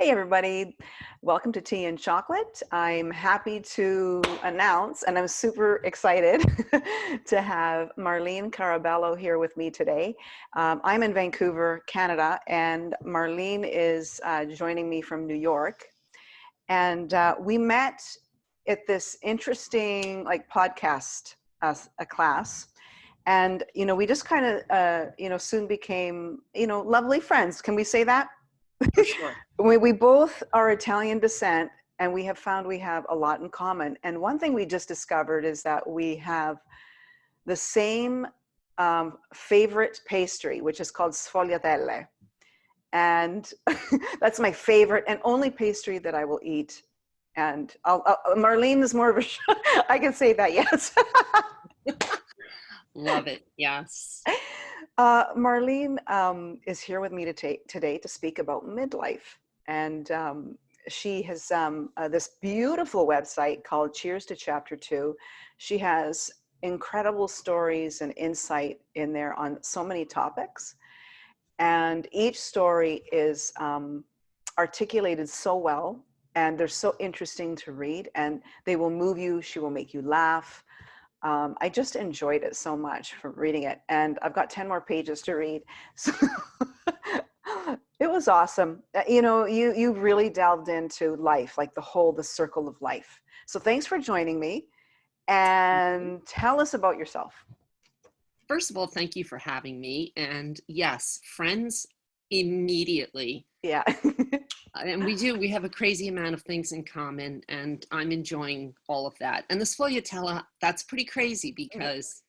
Hey everybody, welcome to Tea and Chocolate. I'm happy to announce, and I'm super excited to have Marlene Caraballo here with me today. I'm in Vancouver, Canada, and Marlene is joining me from New York. And we met at this interesting podcast a class. And, we just kind of, soon became, lovely friends. Can we say that? For sure. We both are Italian descent, and we have found we have a lot in common. And one thing we just discovered is that we have the same favorite pastry, which is called sfogliatelle. And that's my favorite and only pastry that I will eat. And Marlene is more of a, I can say that, yes. Love it. Yes. Marlene is here with me today to speak about midlife. And she has this beautiful website called Cheers to Chapter 2. She has incredible stories and insight in there on so many topics. And each story is articulated so well, and they're so interesting to read, and they will move you. She will make you laugh. I just enjoyed it so much from reading it, and I've got 10 more pages to read. So it was awesome. You really delved into life, like the circle of life. So thanks for joining me, and tell us about yourself. First of all, thank you for having me. And yes, friends immediately. Yeah. And we have a crazy amount of things in common, and I'm enjoying all of that. And the sfogliatella, that's pretty crazy because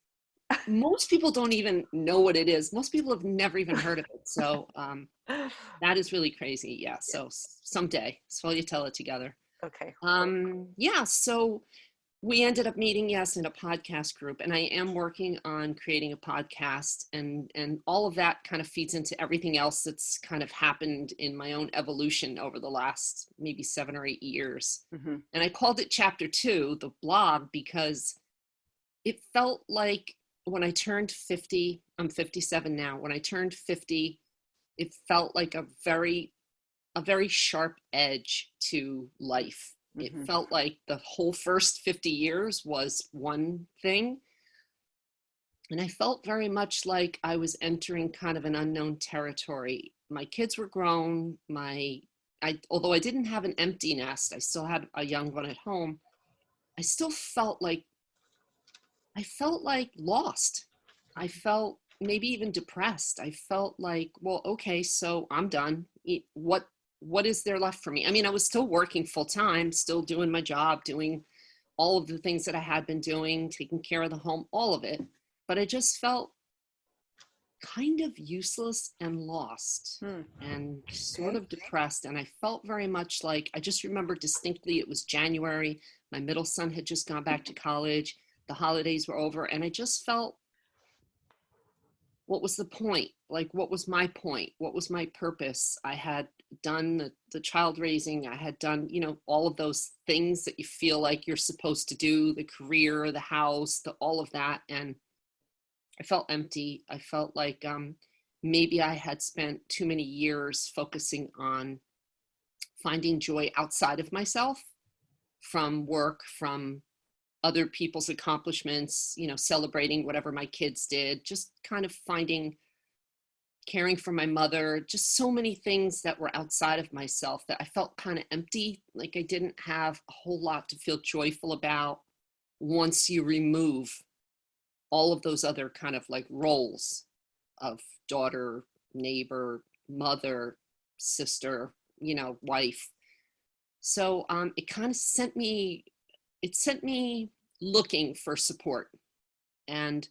most people don't even know what it is. Most people have never even heard of it. So that is really crazy. Yeah. So someday, sfogliatella together. Okay. Yeah. So we ended up meeting, yes, in a podcast group, and I am working on creating a podcast, and all of that kind of feeds into everything else that's kind of happened in my own evolution over the last maybe 7 or 8 years. Mm-hmm. And I called it Chapter 2, the blog, because it felt like when I turned 50, I'm 57 now, when I turned 50, it felt like a very sharp edge to life. It felt like the whole first 50 years was one thing. And I felt very much like I was entering kind of an unknown territory. My kids were grown. Although I didn't have an empty nest, I still had a young one at home. I still felt like lost. I felt maybe even depressed. I felt like, well, okay, so I'm done. What is there left for me? I mean, I was still working full time, still doing my job, doing all of the things that I had been doing, taking care of the home, all of it. But I just felt kind of useless and lost and sort of depressed. And I felt very much like, I just remember distinctly, it was January. My middle son had just gone back to college. The holidays were over. And I just felt, what was the point? Like, what was my point? What was my purpose? I had done the child raising. I had done, all of those things that you feel like you're supposed to do, the career, the house, all of that. And I felt empty. I felt like maybe I had spent too many years focusing on finding joy outside of myself, from work, from other people's accomplishments, celebrating whatever my kids did, just kind of caring for my mother, just so many things that were outside of myself that I felt kind of empty, like I didn't have a whole lot to feel joyful about once you remove all of those other kind of like roles of daughter, neighbor, mother, sister, wife. So it kind of sent me looking for support. And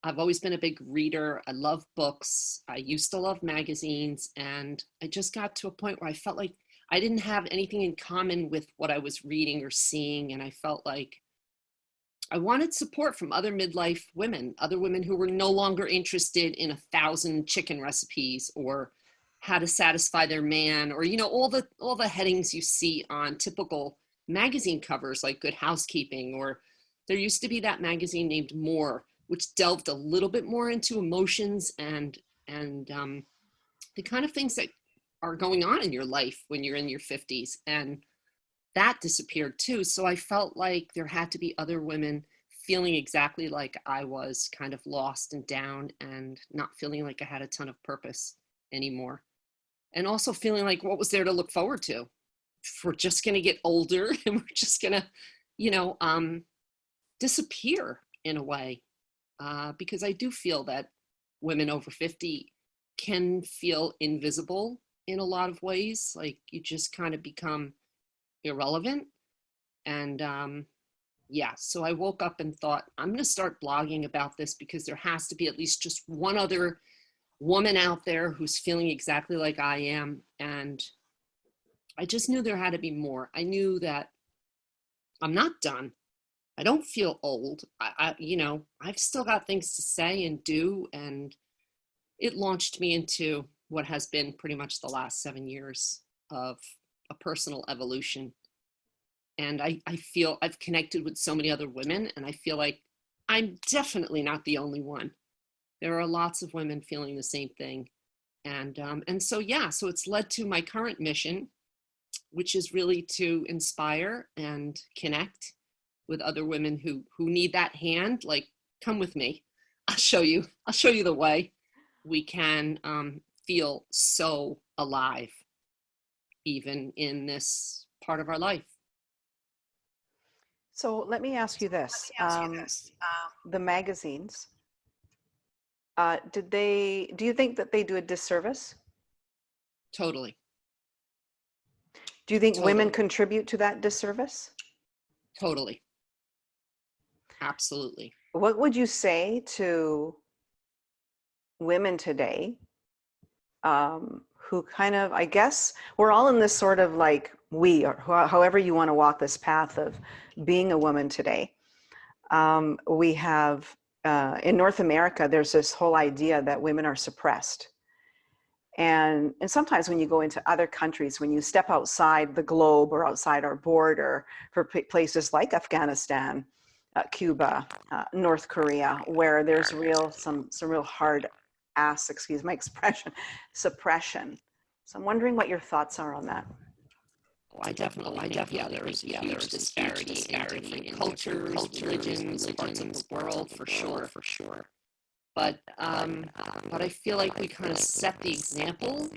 I've always been a big reader. I love books. I used to love magazines. And I just got to a point where I felt like I didn't have anything in common with what I was reading or seeing. And I felt like I wanted support from other midlife women, other women who were no longer interested in 1,000 chicken recipes or how to satisfy their man, or, all the headings you see on typical magazine covers like Good Housekeeping, or there used to be that magazine named More, which delved a little bit more into emotions and the kind of things that are going on in your life when you're in your 50s. And that disappeared too. So I felt like there had to be other women feeling exactly like I was, kind of lost and down and not feeling like I had a ton of purpose anymore. And also feeling like, what was there to look forward to? We're just going to get older and we're just going to, you know, disappear in a way. Because I do feel that women over 50 can feel invisible in a lot of ways. Like you just kind of become irrelevant. And yeah, so I woke up and thought, I'm going to start blogging about this because there has to be at least just one other woman out there who's feeling exactly like I am. And I just knew there had to be more. I knew that I'm not done. I don't feel old. You know, I've still got things to say and do. And it launched me into what has been pretty much the last 7 years of a personal evolution. And I feel I've connected with so many other women, and I feel like I'm definitely not the only one. There are lots of women feeling the same thing. And so, yeah, so it's led to my current mission, which is really to inspire and connect with other women who need that hand. Like, come with me. I'll show you the way we can feel so alive, even in this part of our life. So let me ask you this. The magazines, do you think that they do a disservice? Totally. Do you think women Totally. contribute to that disservice? Totally. Absolutely. What would you say to women today who kind of, I guess, we're all in this sort of like or however you want to walk this path of being a woman today. We have, in North America, there's this whole idea that women are suppressed. And sometimes when you go into other countries, when you step outside the globe or outside our border for places like Afghanistan, Cuba, North Korea, where there's some real hard ass, excuse my expression, suppression. So I'm wondering what your thoughts are on that. Oh, I definitely think, yeah, there is a huge disparity in different cultures, religions, parts of the world, for sure. But I feel like we kind of set the example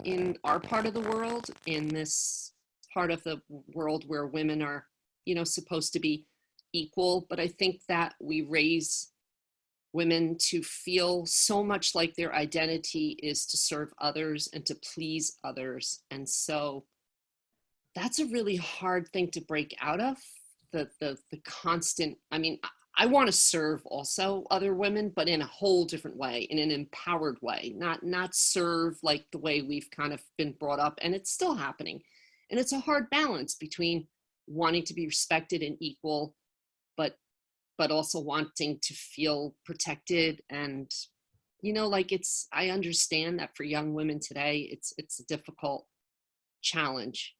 in our part of the world, in this part of the world where women are, you know, supposed to be equal. But I think that we raise women to feel so much like their identity is to serve others and to please others. And so that's a really hard thing to break out of, the constant, I mean, I want to serve also other women, but in a whole different way, in an empowered way, not serve like the way we've kind of been brought up. And it's still happening. And it's a hard balance between wanting to be respected and equal, but also wanting to feel protected. And, you know, like I understand that for young women today, it's a difficult challenge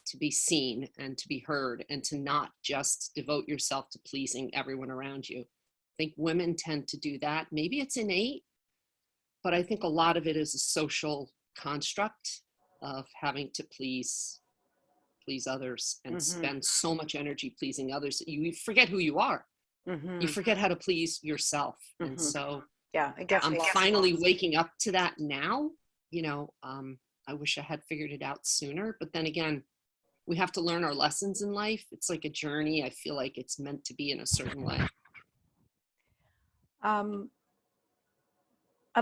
to be seen and to be heard and to not just devote yourself to pleasing everyone around you. I think women tend to do that. Maybe it's innate, but I think a lot of it is a social construct of having to please others and spend so much energy pleasing others that you forget who you are. You forget how to please yourself. And so yeah, I guess I'm finally waking up to that now. You know, I wish I had figured it out sooner, but then again, we have to learn our lessons in life. It's like a journey. I feel like it's meant to be in a certain way. I'd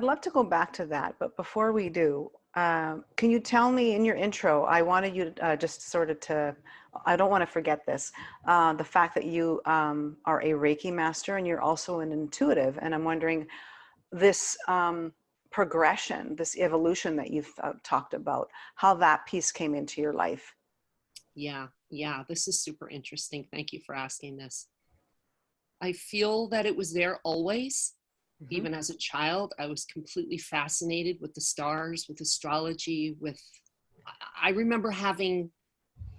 love to go back to that, but before we do, can you tell me in your intro, I wanted you to just sort of I don't want to forget this, the fact that you are a Reiki master and you're also an intuitive. And I'm wondering this progression, this evolution that you've talked about, how that piece came into your life. Yeah, this is super interesting. Thank you for asking this. I feel that it was there always. Even as a child, I was completely fascinated with the stars, with astrology, I remember having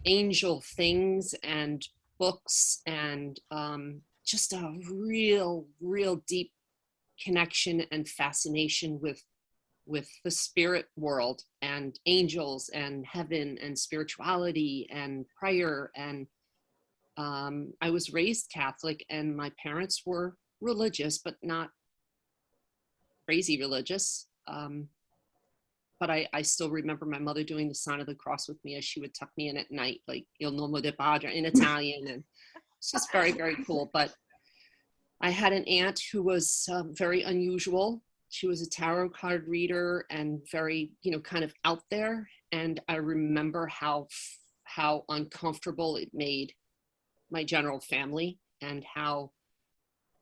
angel things and books and just a real deep connection and fascination with with the spirit world and angels and heaven and spirituality and prayer. And I was raised Catholic, and my parents were religious, but not crazy religious. But I still remember my mother doing the sign of the cross with me as she would tuck me in at night, like Il Nome del Padre in Italian. And it's just very, very cool. But I had an aunt who was very unusual. She was a tarot card reader and very, kind of out there. And I remember how uncomfortable it made my general family, and how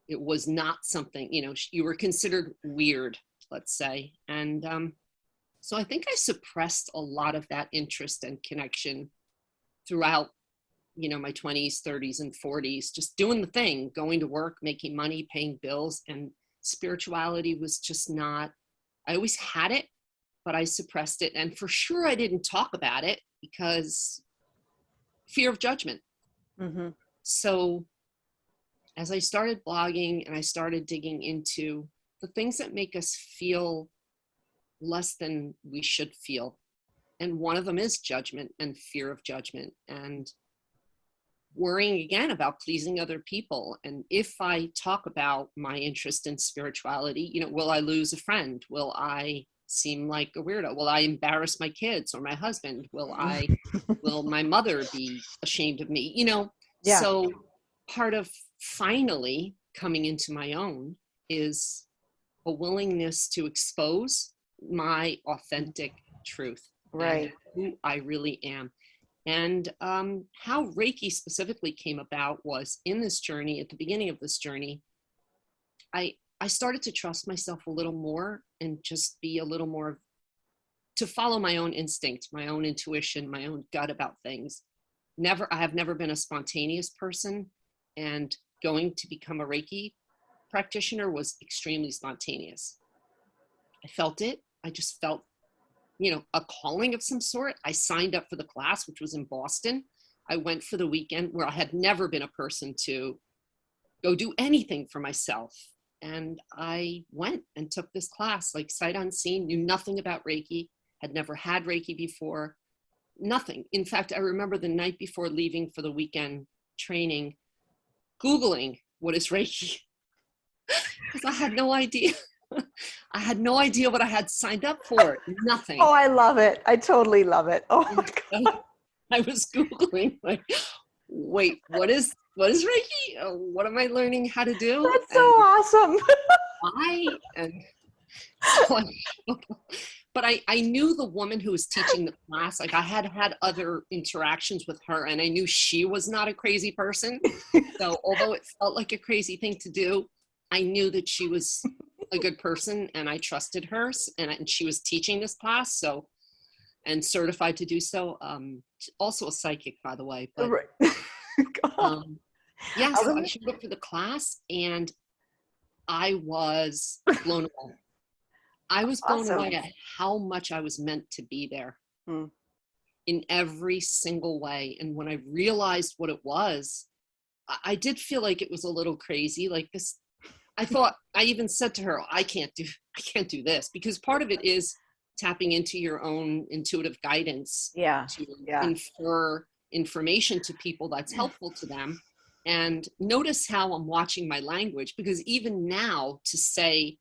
it was not something, you were considered weird, let's say. And so I think I suppressed a lot of that interest and connection throughout, my 20s, 30s, and 40s, just doing the thing, going to work, making money, paying bills. And spirituality was just not, I always had it, but I suppressed it. And for sure, I didn't talk about it because fear of judgment. Mm-hmm. So as I started blogging and I started digging into the things that make us feel less than we should feel, and one of them is judgment and fear of judgment, and worrying again about pleasing other people. And if I talk about my interest in spirituality, will I lose a friend? Will I seem like a weirdo? Will I embarrass my kids or my husband? Will my mother be ashamed of me? Yeah. So part of finally coming into my own is a willingness to expose my authentic truth, Right. and who I really am. And how Reiki specifically came about was in this journey, at the beginning of this journey, I started to trust myself a little more and just be a little more, to follow my own instinct, my own intuition, my own gut about things. I have never been a spontaneous person, and going to become a Reiki practitioner was extremely spontaneous. I felt it. I just felt a calling of some sort. I signed up for the class, which was in Boston. I went for the weekend, where I had never been a person to go do anything for myself. And I went and took this class, like sight unseen, knew nothing about Reiki, had never had Reiki before, nothing. In fact, I remember the night before leaving for the weekend training, Googling what is Reiki, because I had no idea. I had no idea what I had signed up for. Nothing. Oh, I love it. I totally love it. Oh my God. I was Googling, like, wait, what is Reiki? What am I learning how to do? That's so awesome. But I knew the woman who was teaching the class. Like, I had other interactions with her, and I knew she was not a crazy person. So although it felt like a crazy thing to do, I knew that she was a good person, and I trusted her, and she was teaching this class, so, and certified to do so. Also a psychic, by the way. But yeah, so I showed up for the class, and I was blown away. I was blown away at how much I was meant to be there in every single way. And when I realized what it was, I did feel like it was a little crazy. Like this, I even said to her, I can't do this, because part of it is tapping into your own intuitive guidance to infer information to people that's helpful to them. And notice how I'm watching my language, because even now to say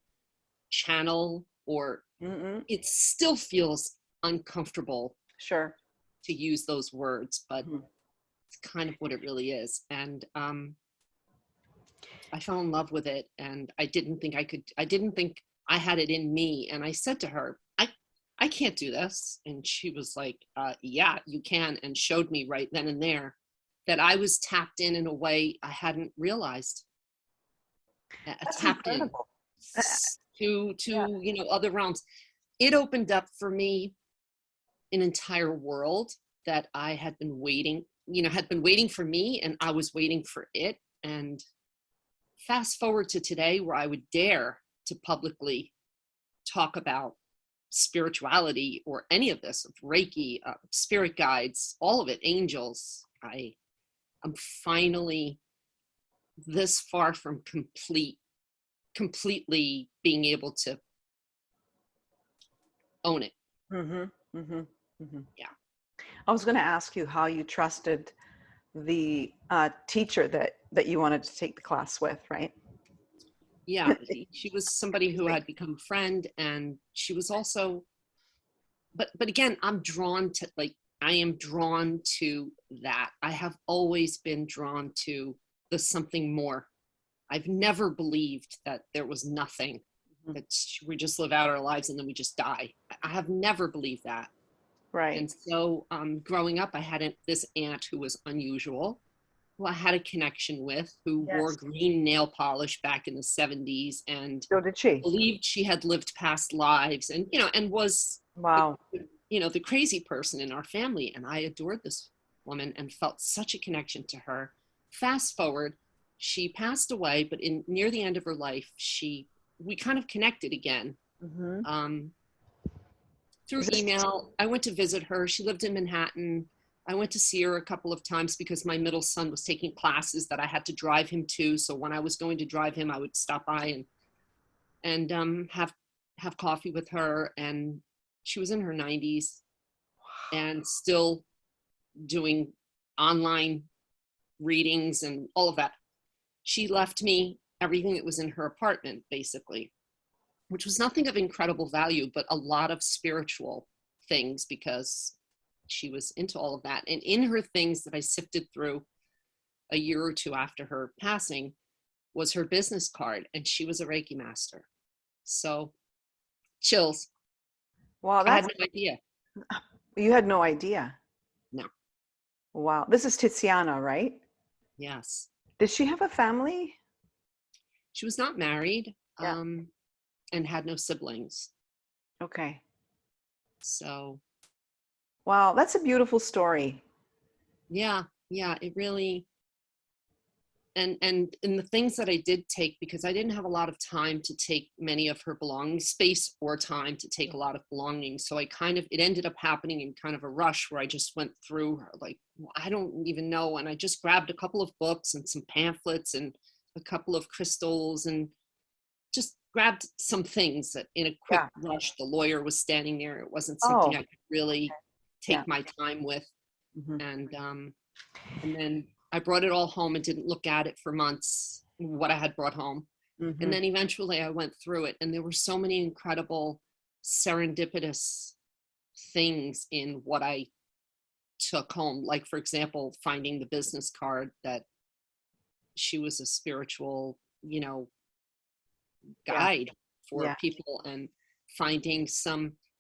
channel or it still feels uncomfortable to use those words, but it's kind of what it really is. And I fell in love with it, and I didn't think I had it in me. And I said to her, I can't do this. And she was like, yeah, you can, and showed me right then and there that I was tapped in a way I hadn't realized. That's tapped incredible. to other realms. It opened up for me an entire world that I had been waiting, had been waiting for me, and I was waiting for it. And fast forward to today, where I would dare to publicly talk about spirituality or any of this, of Reiki, spirit guides, all of it, angels. I'm finally this far from completely being able to own it. Mm-hmm. Mm-hmm. Mm-hmm. Yeah. I was going to ask you how you trusted the teacher that you wanted to take the class with, right? Yeah. She was somebody who had become a friend, and she was also, but again, I'm drawn to, like, I am drawn to that. I have always been drawn to the something more. I've never believed that there was nothing, Mhm. that we just live out our lives and then we just die. I have never believed that. Right. And so growing up, I had this aunt who was unusual, who I had a connection with, who wore Yes. green nail polish back in the 70s and So did she. believed she had lived past lives, and, and was, the, Wow. the crazy person in our family. And I adored this woman and felt such a connection to her. Fast forward, she passed away, but in near the end of her life, we kind of connected again. Mm-hmm. Um, through Is this email. I went to visit her. She lived in Manhattan. I went to see her a couple of times because my middle son was taking classes that I had to drive him to. So when I was going to drive him, I would stop by and have coffee with her. And she was in her 90s and still doing online readings and all of that. She left me everything that was in her apartment, basically, which was nothing of incredible value, but a lot of spiritual things, because she was into all of that. And in her things that I sifted through a year or two after her passing was her business card, and she was a Reiki master. So chills. wow, I had that's no idea. you had no idea. No. Wow. This is Tiziana, right? Yes. Did she have a family? She was not married, Yeah. and had no siblings. Okay. So Wow, that's a beautiful story. yeah, it really, and the things that I did take, because I didn't have a lot of time to take many of her belongings, space or time to take a lot of belongings. So it ended up happening in kind of a rush where I just went through her, like, I don't even know. And I just grabbed a couple of books and some pamphlets and a couple of crystals, and just grabbed some things that in a quick Yeah. rush. The lawyer was standing there. It wasn't Oh, something I could really yeah. take my time with. Hmm. And then I brought it all home and didn't look at it for months, what I had brought home. And Hmm. then eventually I went through it, and there were so many incredible serendipitous things in what I took home. Like, for example, finding the business card that she was a spiritual, Yeah. guide for Yeah. people, and finding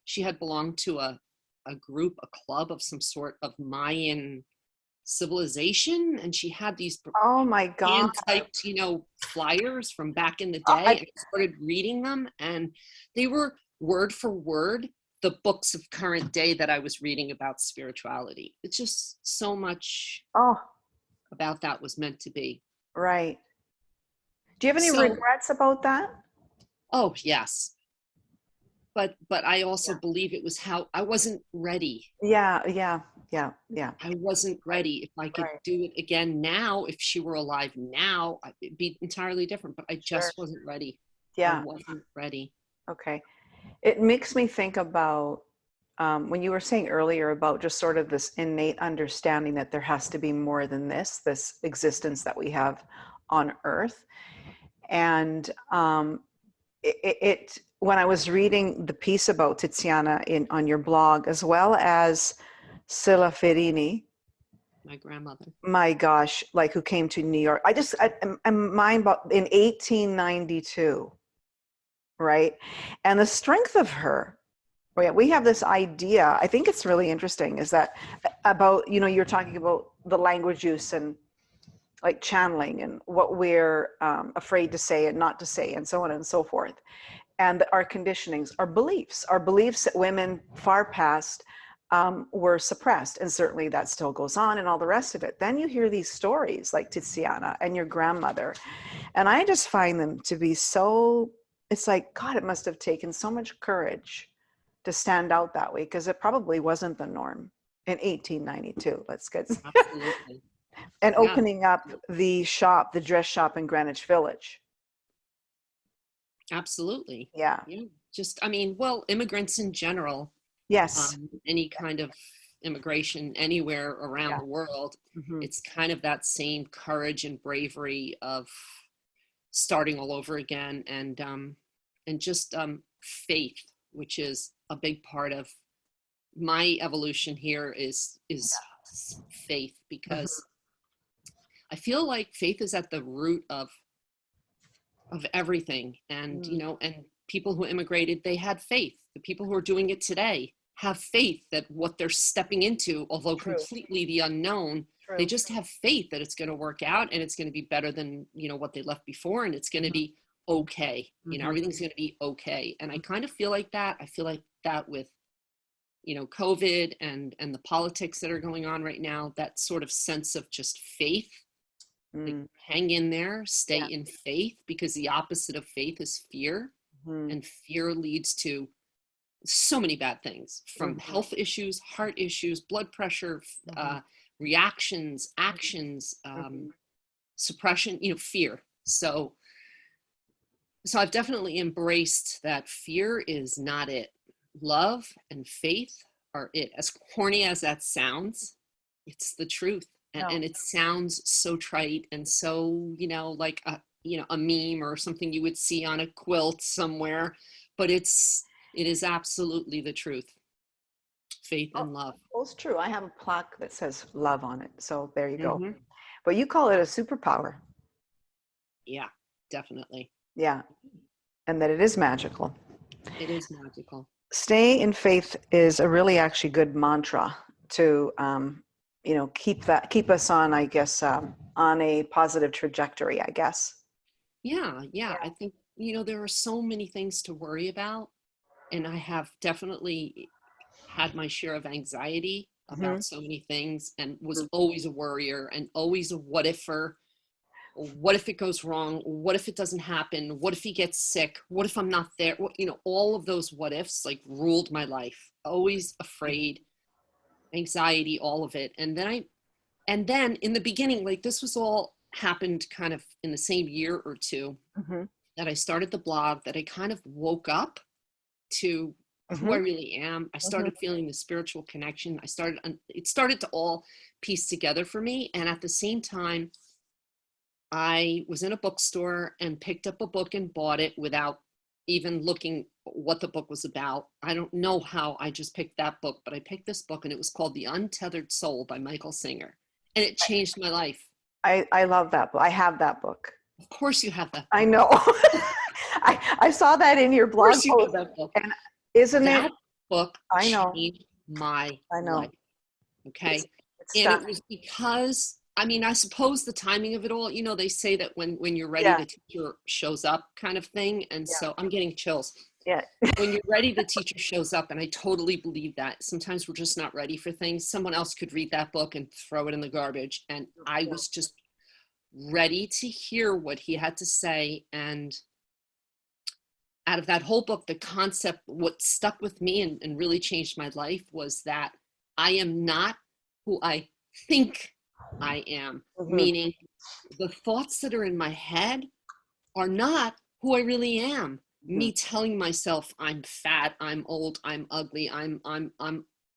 she had belonged to a group, a club of some sort of Mayan civilization, and she had these Oh my God. hand typed, flyers from back in the I, day, and I started reading them, and they were word for word the books of current day that I was reading about spirituality. It's just so much oh, about that was meant to be. right. Do you have any So, regrets about that? oh yes, but I also believe it was how I wasn't ready. Yeah. Yeah. Yeah. Yeah. I wasn't ready. If I could Right. do it again now, if she were alive now, it'd be entirely different. But I Sure. just wasn't ready. I Yeah. wasn't ready. Okay. It makes me think about when you were saying earlier about just sort of this innate understanding that there has to be more than this existence that we have on Earth. And when I was reading the piece about Tiziana on your blog, as well as Silla Ferini, My grandmother. my gosh, like who came to New York. I'm mind about in 1892, right? And the strength of her. Oh, yeah, we have this idea. I think it's really interesting. Is that about you're talking about the language use and like channeling and what we're afraid to say and not to say and so on and so forth, and our conditionings, our beliefs that women far past were suppressed, and certainly that still goes on and all the rest of it. Then you hear these stories like Tiziana and your grandmother, and I just find them to be so, it's like, God, it must have taken so much courage to stand out that way, because it probably wasn't the norm in 1892. Let's get Absolutely. and Yeah. opening up the dress shop in Greenwich Village. Absolutely. Yeah. Yeah. just, I mean, well, immigrants in general, Yes. any kind of immigration anywhere around Yeah. the world, Hmm. it's kind of that same courage and bravery of starting all over again, and just faith, which is a big part of my evolution here is faith, Hmm. because I feel like faith is at the root of everything. And Mm. and people who immigrated, they had faith. The people who are doing it today have faith that what they're stepping into, although True. completely the unknown, they True. just have faith that it's going to work out, and it's going to be better than what they left before, and it's going to Hmm. be okay. Hmm. Everything's going to be okay. And I kind of feel like that. I feel like that with COVID and the politics that are going on right now, that sort of sense of just faith. Like, Mm. hang in there, stay Yeah. in faith, because the opposite of faith is fear. Hmm. And fear leads to so many bad things, from Hmm. health issues, heart issues, blood pressure, Hmm. reactions, actions, Hmm. suppression, fear. So I've definitely embraced that fear is not it. Love and faith are it. As corny as that sounds, it's the truth. And, No. and it sounds so trite and so, like a meme or something you would see on a quilt somewhere, but it is absolutely the truth. Faith Oh, and love. well, it's true. I have a plaque that says love on it. So there you go. Hmm. But you call it a superpower. Yeah, definitely. Yeah. And that it is magical. It is magical. Stay in faith is a really actually good mantra to, keep us on, I guess, on a positive trajectory, I guess. Yeah, yeah. I think, there are so many things to worry about. And I have definitely had my share of anxiety Hmm. about so many things, and was always a worrier and always a what ifer. What if it goes wrong? What if it doesn't happen? What if he gets sick? What if I'm not there? All of those what ifs like ruled my life. Always afraid, anxiety, all of it. And then in the beginning, like, this was all happened kind of in the same year or two Hmm. that I started the blog, that I kind of woke up to who I Hmm. really am. I Hmm. started feeling the spiritual connection. It started to all piece together for me. And at the same time, I was in a bookstore and picked up a book and bought it without even looking what the book was about. I don't know how I just picked that book, but I picked this book, and it was called The Untethered Soul by Michael Singer. And it changed my life. I love that book. I have that book. Of course you have that I book. know. I saw that in your Of blog course you have post. that book. And isn't it? That book I know. changed my I know. life. Okay. It's And it stunning. was because, I mean, I suppose the timing of it all, they say that when you're ready, Yeah. the teacher shows up, kind of thing. And Yeah. so I'm getting chills. Yeah. When you're ready, the teacher shows up. And I totally believe that. Sometimes we're just not ready for things. Someone else could read that book and throw it in the garbage. And I was just ready to hear what he had to say. And out of that whole book, the concept, what stuck with me and really changed my life, was that I am not who I think I am. Hmm. Meaning, the thoughts that are in my head are not who I really am. Hmm. Me telling myself I'm fat, I'm old, I'm ugly, I'm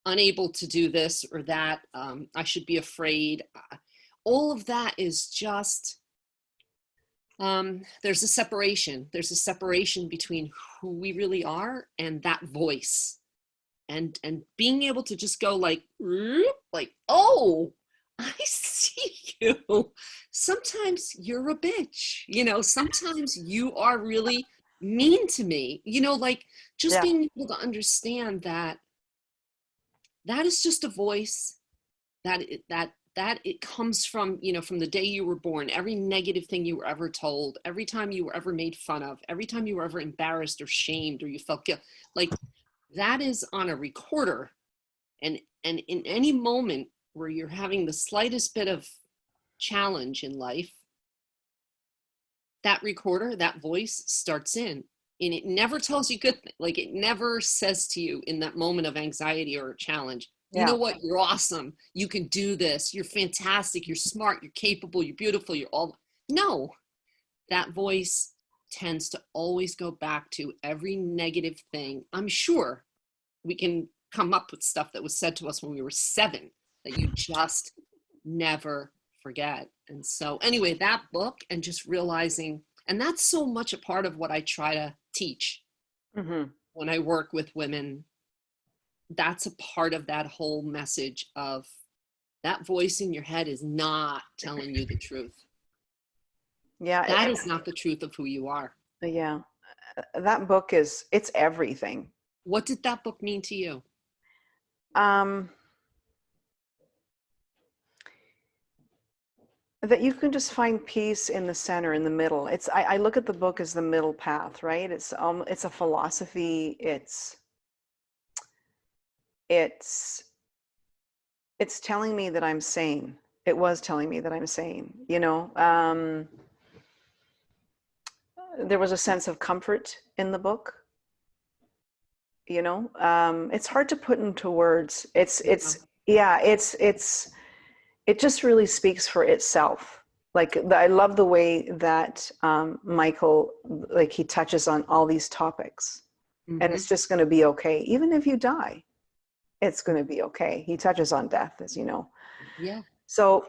unable to do this or that. I should be afraid. All of that is just, there's a separation. There's a separation between who we really are and that voice. And being able to just go like, oh, I see you. Sometimes you're a bitch. Sometimes you are really mean to me. Like, just Yeah. being able to understand that that is just a voice, that it comes from, from the day you were born. Every negative thing you were ever told, every time you were ever made fun of, every time you were ever embarrassed or shamed, or you felt guilt, like, that is on a recorder. And in any moment where you're having the slightest bit of challenge in life, that recorder, that voice starts in. And it never tells you good things. Like, it never says to you in that moment of anxiety or challenge, you Yeah. know what, you're awesome, you can do this, you're fantastic, you're smart, you're capable, you're beautiful, you're all. No, that voice tends to always go back to every negative thing. I'm sure we can come up with stuff that was said to us when we were 7 that you just never forget. And so anyway, that book, and just realizing, and that's so much a part of what I try to teach when I work with women. That's a part of that whole message of that voice in your head is not telling you the truth. Yeah. That is not the truth of who you are. Yeah. That book it's everything. What did that book mean to you? That you can just find peace in the center, in the middle. I look at the book as the middle path, right? It's a philosophy. It's telling me that I'm sane. It was telling me that I'm sane, you know. There was a sense of comfort in the book, you know. It's hard to put into words. It just really speaks for itself. Like, I love the way that Michael, like, he touches on all these topics, and it's just going to be okay. Even if you die, it's going to be okay. He touches on death, as you know. Yeah. So,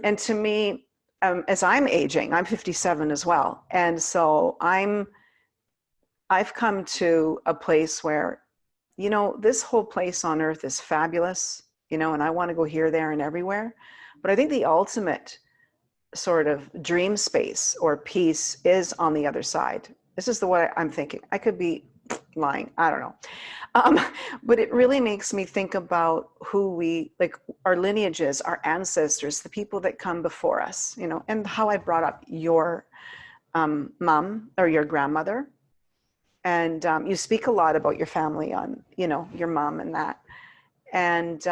and to me, as I'm aging, I'm 57 as well. And so I've come to a place where, you know, this whole place on earth is fabulous, you know, and I want to go here, there, and everywhere. But I think the ultimate sort of dream space or peace is on the other side. This is the way I'm thinking. I could be lying. I don't know. But it really makes me think about who we, like, our lineages, our ancestors, the people that come before us, you know, and how I brought up your mom or your grandmother. And you speak a lot about your family on, you know, your mom and that. And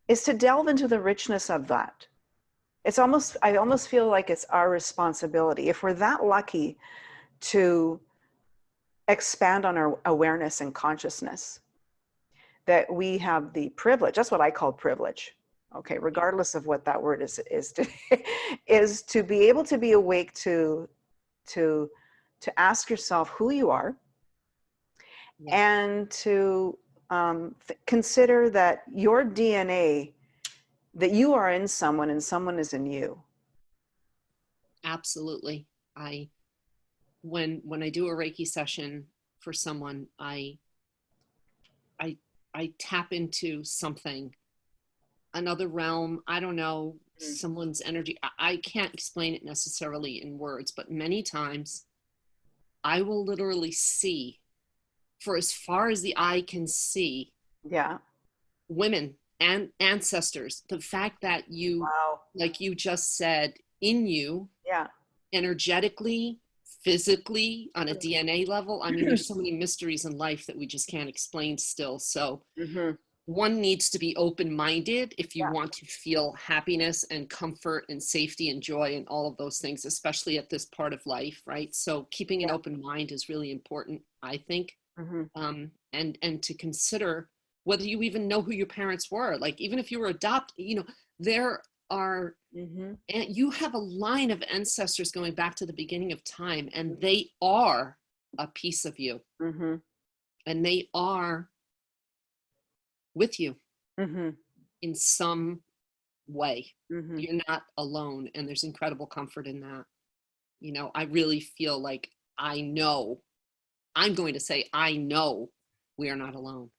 is to delve into the richness of that. I almost feel like it's our responsibility, if we're that lucky to expand on our awareness and consciousness, that we have the privilege. That's what I call privilege. Okay, regardless of what that word is is to be able to be awake to ask yourself who you are, and to consider that your DNA, that you are in someone and someone is in you. Absolutely. When I do a Reiki session for someone, I tap into something, another realm. I don't know, someone's energy. I can't explain it necessarily in words, but many times I will literally see, for as far as the eye can see, women and ancestors. The fact that you, like you just said, in you, energetically, physically, on a DNA level. I mean, there's so many mysteries in life that we just can't explain still. So one needs to be open-minded if you want to feel happiness and comfort and safety and joy and all of those things, especially at this part of life, right? So keeping an open mind is really important, I think. And to consider whether you even know who your parents were. Like, even if you were adopted, you know, there are, and you have a line of ancestors going back to the beginning of time, and they are a piece of you, and they are with you in some way. You're not alone, and there's incredible comfort in that. You know, I really feel like I know we are not alone.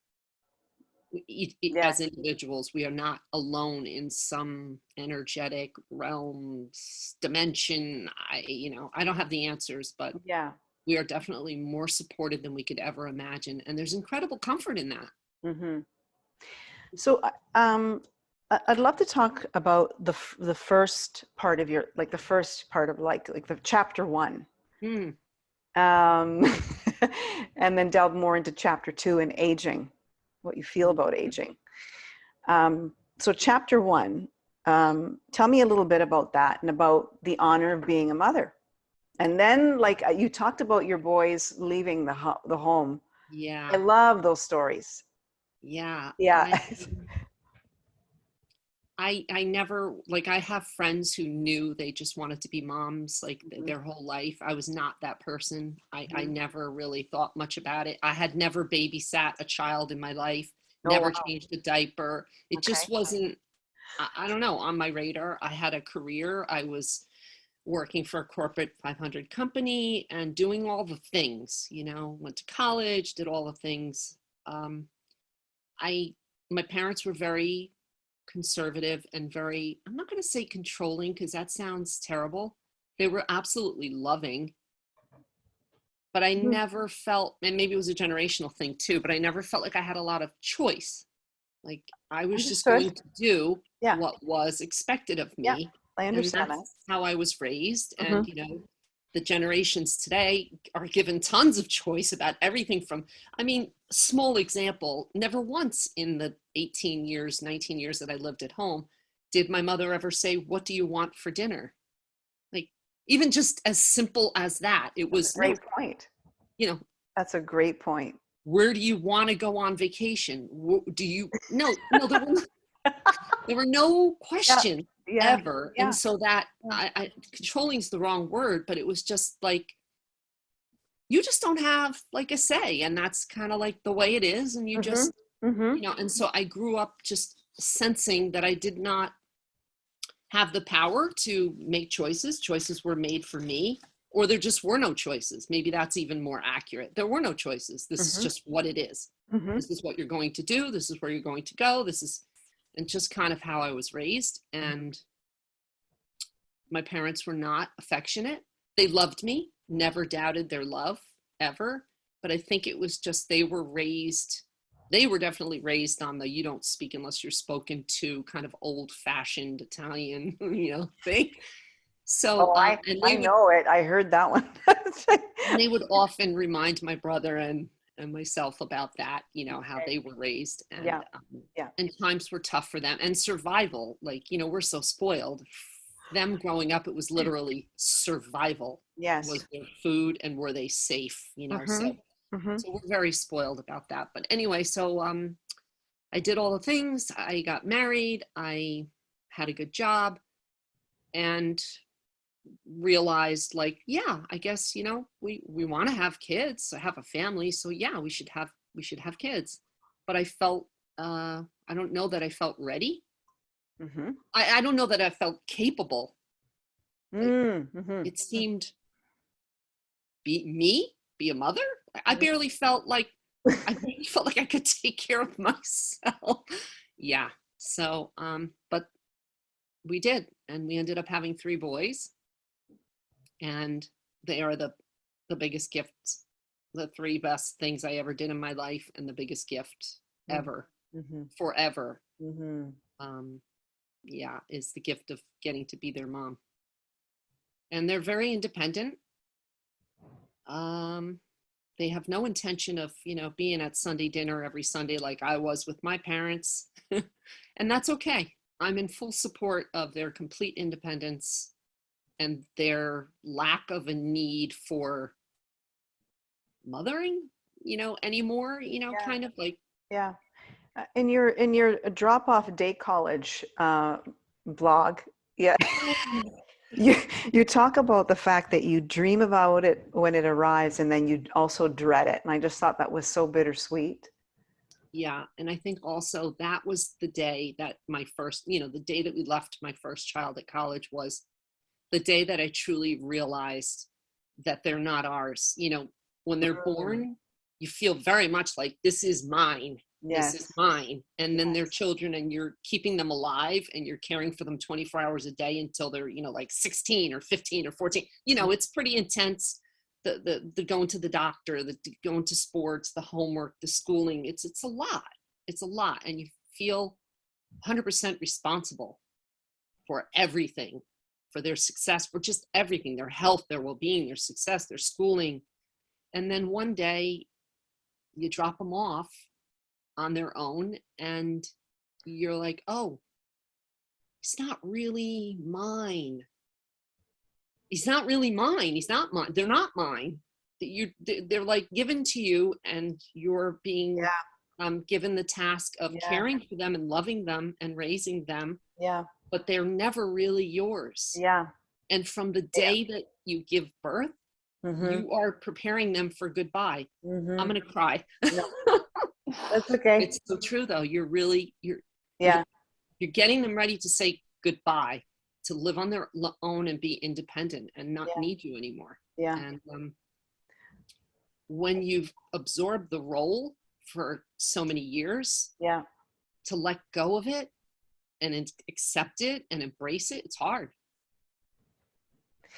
As individuals, we are not alone in some energetic realms, dimension. I don't have the answers, but we are definitely more supported than we could ever imagine. And there's incredible comfort in that. So I'd love to talk about the first part of your, like the first part of like the chapter 1. And then delve more into chapter 2 and aging, what you feel about aging. So chapter 1, tell me a little bit about that and about the honor of being a mother. And then, like, you talked about your boys leaving the home. Yeah. I love those stories. Yeah. Yeah. I never, like, I have friends who knew they just wanted to be moms like Mhm. their whole life. I was not that person. I Mhm. never really thought much about it. I had never babysat a child in my life, Oh, never wow. changed a diaper. It Okay. just wasn't, I don't know, on my radar. I had a career. I was working for a corporate 500 company and doing all the things, went to college, did all the things. Um, I, my parents were very conservative and very, I'm not going to say controlling because that sounds terrible. They were absolutely loving, but I Mhm. never felt, and maybe it was a generational thing too, but I never felt like I had a lot of choice. Like I was just Understood. going to do Yeah. what was expected of Yeah. me. I And understand that. that's how I was raised. And, Mhm. the generations today are given tons of choice about everything from, I mean, small example, never once in the 18 years, 19 years that I lived at home, did my mother ever say, "What do you want for dinner?" Like, even just as simple as that, it That's a was, no, great point. you know, That's a great point. where do you want to go on vacation? Do you, no, there were no Yeah. questions Yeah. ever. And Yeah. so that Yeah. controlling is the wrong word, but it was just like, you just don't have like a say. And that's kind of like the way it is. And you Mhm. just, Mhm. and so I grew up just sensing that I did not have the power to make choices. Choices were made for me, or there just were no choices. Maybe that's even more accurate. There were no choices. This is Mhm. just what it is. Mhm. This is what you're going to do. This is where you're going to go. This is, and just kind of how I was raised. Mhm. And my parents were not affectionate. They loved me, never doubted their love ever. But I think it was just they were definitely raised on the you don't speak unless you're spoken to kind of old fashioned Italian, thing. So, Oh, and I know it. I heard that one. they would often remind my brother and myself about that, how Okay. they were raised, Yeah. Yeah. and times were tough for them and survival. Like, we're so spoiled. Them growing up, it was literally survival. Yes. Was their food and were they safe? So Mhm. Mhm. we're very spoiled about that. But anyway, so I did all the things. I got married. I had a good job and realized, like, yeah, I guess, we want to have kids, have a family, so yeah, we should have kids. But I felt, I don't know that I felt ready. Mhm. I don't know that I felt capable. Like, Mhm. it seemed, be a mother. I Mhm. barely felt like, I could take care of myself. Yeah. So but we did, and we ended up having 3 boys, and they are the biggest gifts, the 3 best things I ever did in my life, and the biggest gift Mhm. ever, Mhm. forever. Mhm. um yeah, is the gift of getting to be their mom. And they're very independent. um they have no intention of, being at Sunday dinner every Sunday like I was with my parents. And that's okay. I'm in full support of their complete independence and their lack of a need for mothering, anymore, Yeah. kind of like, Yeah. In your drop off day college blog, yeah, you you talk about the fact that you dream about it when it arrives, and then you also dread it. And I just thought that was so bittersweet. yeah. And I think also that was the day that my first, the day that we left my first child at college was the day that I truly realized that they're not ours. When they're Mm. born, you feel very much like, this is mine. This is Yes. mine. And then they're Yes. children, and you're keeping them alive, and you're caring for them 24 hours a day until they're, like 16 or 15 or 14. It's pretty intense. The going to the doctor, the going to sports, the homework, the schooling. It's a lot. It's a lot. And you feel 100% responsible for everything, for their success, for just everything, their health, their well-being, their success, their schooling. And then one day you drop them off on their own, and you're like, oh, he's not really mine. He's not really mine. He's not mine. They're not mine. They're like given to you, and you're being Yeah. given the task of Yeah. caring for them and loving them and raising them, Yeah. but they're never really yours. Yeah. And from the Yeah. day that you give birth, Mm-hmm. you are preparing them for goodbye. I'm Mm-hmm. going to cry. No, that's okay. It's so true though. You're Yeah. you're getting them ready to say goodbye, to live on their own and be independent and not Yeah. need you anymore. Yeah. And when you've absorbed the role for so many years, Yeah. to let go of it and accept it and embrace it, it's hard.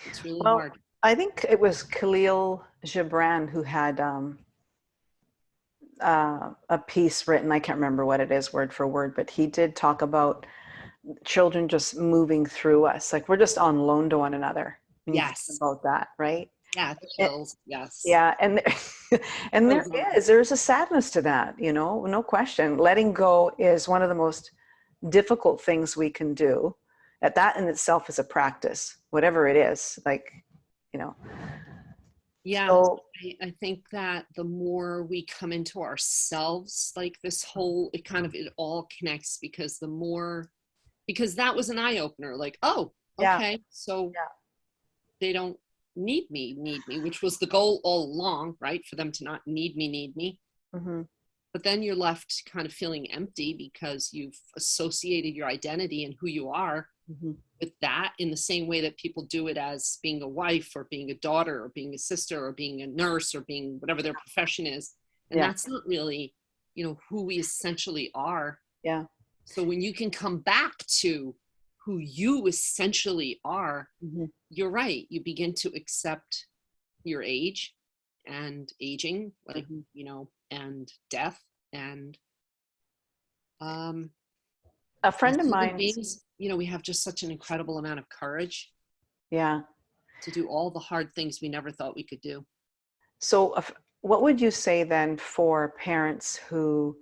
It's really Well, hard. I think it was Khalil Gibran who had a piece written. I can't remember what it is word for word, but he did talk about children just moving through us. Like we're just on loan to one another. When you think Yes. about that, right? Yeah, It, chills. Yes. yeah, and and Those are, there's a sadness to that, no question. Letting go is one of the most difficult things we can do. That in itself is a practice, whatever it is. Like, you know. yeah. So I think that the more we come into ourselves, like this whole, it all connects, because because that was an eye opener. Like, oh, yeah, okay, so yeah, they don't need me, which was the goal all along, right? For them to not need me. hmm, But then you're left kind of feeling empty because you've associated your identity and who you are hmm, with that, in the same way that people do it as being a wife or being a daughter or being a sister or being a nurse or being whatever their profession is. And yeah, that's not really, who we essentially are. yeah, So when you can come back to who you essentially are, hmm, you're right. You begin to accept your age and aging, like, hmm. and death. And A as friend of human mine, beings, we have just such an incredible amount of courage yeah. to do all the hard things we never thought we could do. So, what would you say then for parents who,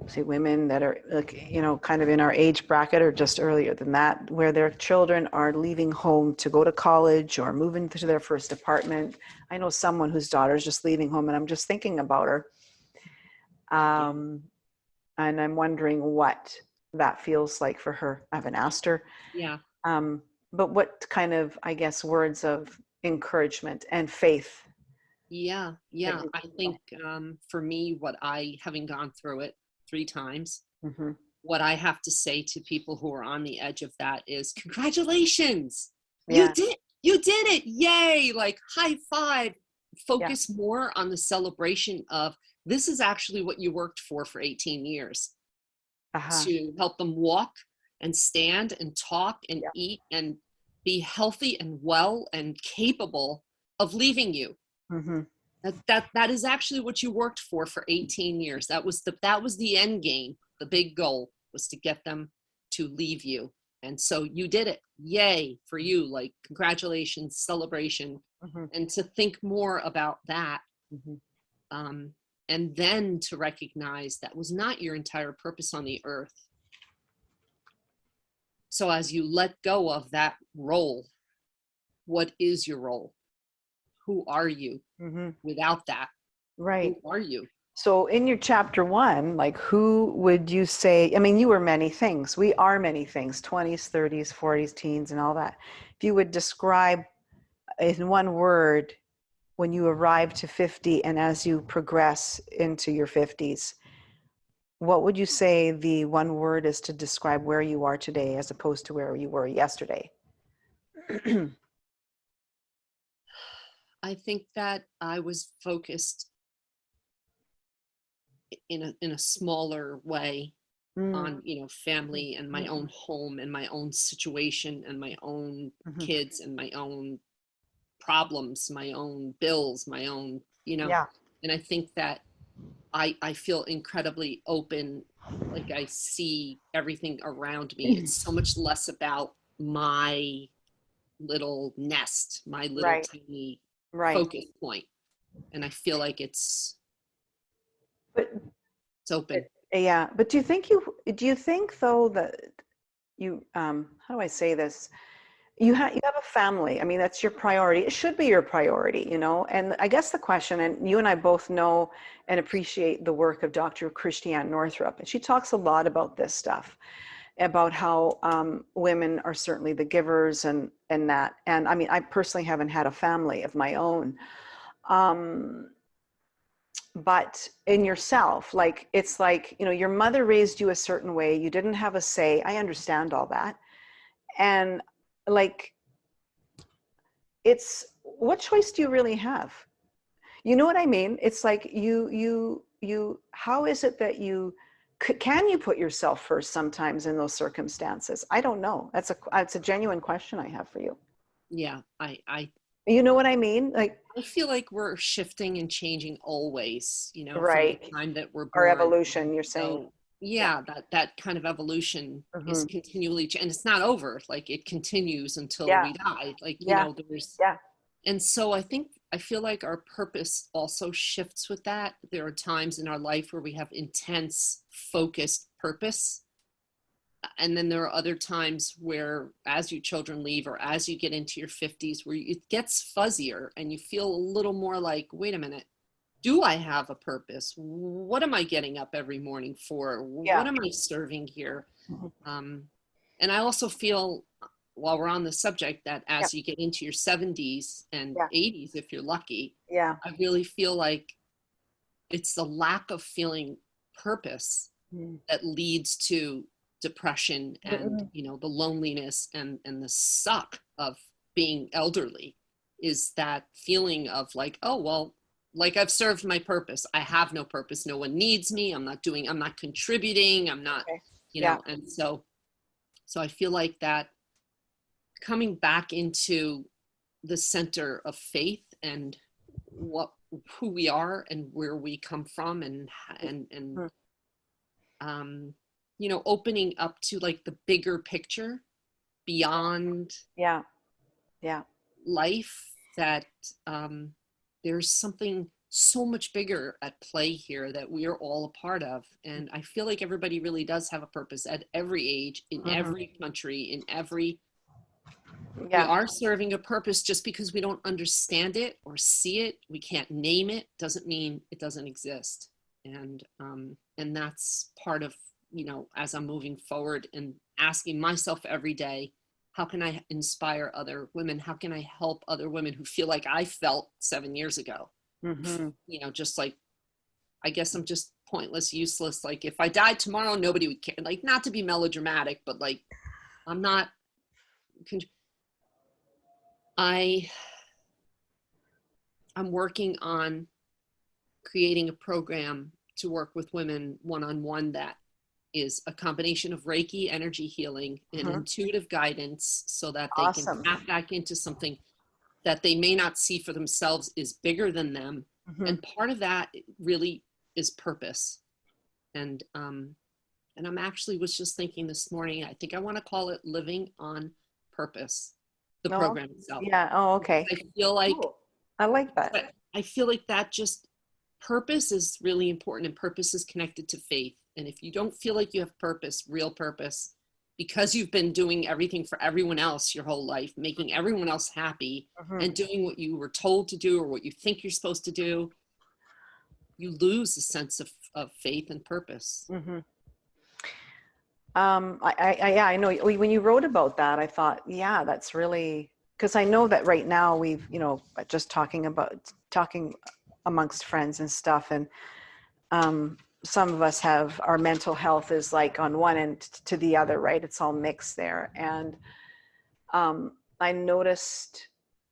say, women that are like, kind of in our age bracket or just earlier than that, where their children are leaving home to go to college or moving to their first apartment? I know someone whose daughter's just leaving home, and I'm just thinking about her. Yeah. And I'm wondering what that feels like for her. I haven't asked her. Yeah. Um, but what kind of, I guess, words of encouragement and faith Yeah. that Yeah. you I can think for me, having gone through it 3 times, hmm. what I have to say to people who are on the edge of that is, congratulations. Yeah, You did it. Yay. Like, high five. yeah, Focus more on the celebration of, this is actually what you worked for 18 years, uh-huh, to help them walk and stand and talk and yeah, eat and be healthy and well and capable of leaving you. hmm, That is actually what you worked for 18 years. That was the end game. The big goal was to get them to leave you. And so you did it. Yay for you. Like, congratulations, celebration. hmm, And to think more about that, hmm, um, and then to recognize that was not your entire purpose on the earth. So as you let go of that role, what is your role? Who are you hmm. without that? Right. Who are you? So in your chapter one, like who would you say, I mean, you were many things. We are many things, 20s, 30s, 40s, teens, and all that. If you would describe in one word when you arrive to 50 and as you progress into your 50s, what would you say the one word is to describe where you are today as opposed to where you were yesterday? I think that I was focused in a smaller way Mm, on, family and my own home and my own situation and my own mhm. kids and my own problems, my own bills, my own, Yeah. and I think that I feel incredibly open. Like, I see everything around me. It's so much less about my little nest, my little Right. tiny Right. focus point. And I feel like But it's open. yeah, but do you think though that you how do I say this? you have a family. I mean, that's your priority. It should be your priority, you know. And I guess the question, and you and I both know and appreciate the work of Dr. Christiane Northrup, and she talks a lot about this stuff, about how women are certainly the givers and that. And I mean, I personally haven't had a family of my own. Um, but in yourself, like, it's like, you know, your mother raised you a certain way. You didn't have a say. I understand all that. And like, it's, what choice do you really have? You know what I mean? It's like how is it that can you put yourself first sometimes in those circumstances? I don't know. That's a genuine question I have for you. Yeah, I You know what I mean? Like, I feel like we're shifting and changing always, you know, from the right. time that we're Our born. evolution, you're saying. So Yeah. yeah, that kind of evolution is Hmm. continually, and it's not over. Like it continues until Yeah. we die. Like, you Yeah. know, there's, Yeah. and so I feel like our purpose also shifts with that. There are times in our life where we have intense, focused purpose. And then there are other times where, as your children leave or as you get into your 50s, where it gets fuzzier and you feel a little more like, wait a minute, do I have a purpose? What am I getting up every morning for? Yeah. What am I serving here? Mhm. Um, and I also feel, while we're on the subject, that Yeah. as you get into your 70s and Yeah. 80s, if you're lucky, Yeah. I really feel like it's the lack of feeling purpose Mm. that leads to depression and, Mm-mm. you know, the loneliness and the suck of being elderly, is that feeling of like, oh well, like I've served my purpose, I have no purpose, no one needs me, I'm not contributing, I'm not, Okay. you Yeah. know. And so I feel like that coming back into the center of faith and what who we are and where we come from, and Mhm. um, you know, opening up to like the bigger picture beyond Yeah. Yeah. life, that um, there's something so much bigger at play here that we are all a part of. And I feel like everybody really does have a purpose at every age, in Hmm. every country, in every, we Yeah. are serving a purpose. Just because we don't understand it or see it, we can't name it, doesn't mean it doesn't exist. And that's part of, you know, as I'm moving forward and asking myself every day, how can I inspire other women? How can I help other women who feel like I felt 7 years ago? Hmm. You know, just like, I guess I'm just pointless, useless. Like if I died tomorrow, nobody would care. Like, not to be melodramatic, but like, I'm not, I I'm working on creating a program to work with women one-on-one that is a combination of Reiki, energy healing, and Hmm. intuitive guidance, so that they can Awesome. tap back into something that they may not see for themselves is bigger than them. Hmm. And part of that really is purpose. And I'm actually was just thinking this morning, I think I want to call it Living on Purpose, the No. program itself. Yeah. Oh, okay. I feel like Cool. I like that. I feel like that just, purpose is really important, and purpose is connected to faith. And if you don't feel like you have purpose, real purpose, because you've been doing everything for everyone else your whole life, making everyone else happy Hmm. and doing what you were told to do or what you think you're supposed to do, you lose a sense of faith and purpose. Hmm. Yeah, I know. When you wrote about that, I thought, yeah, that's really, because I know that right now we've, you know, just talking amongst friends and stuff, and some of us have, our mental health is like on one end to the other, right? It's all mixed there. And I noticed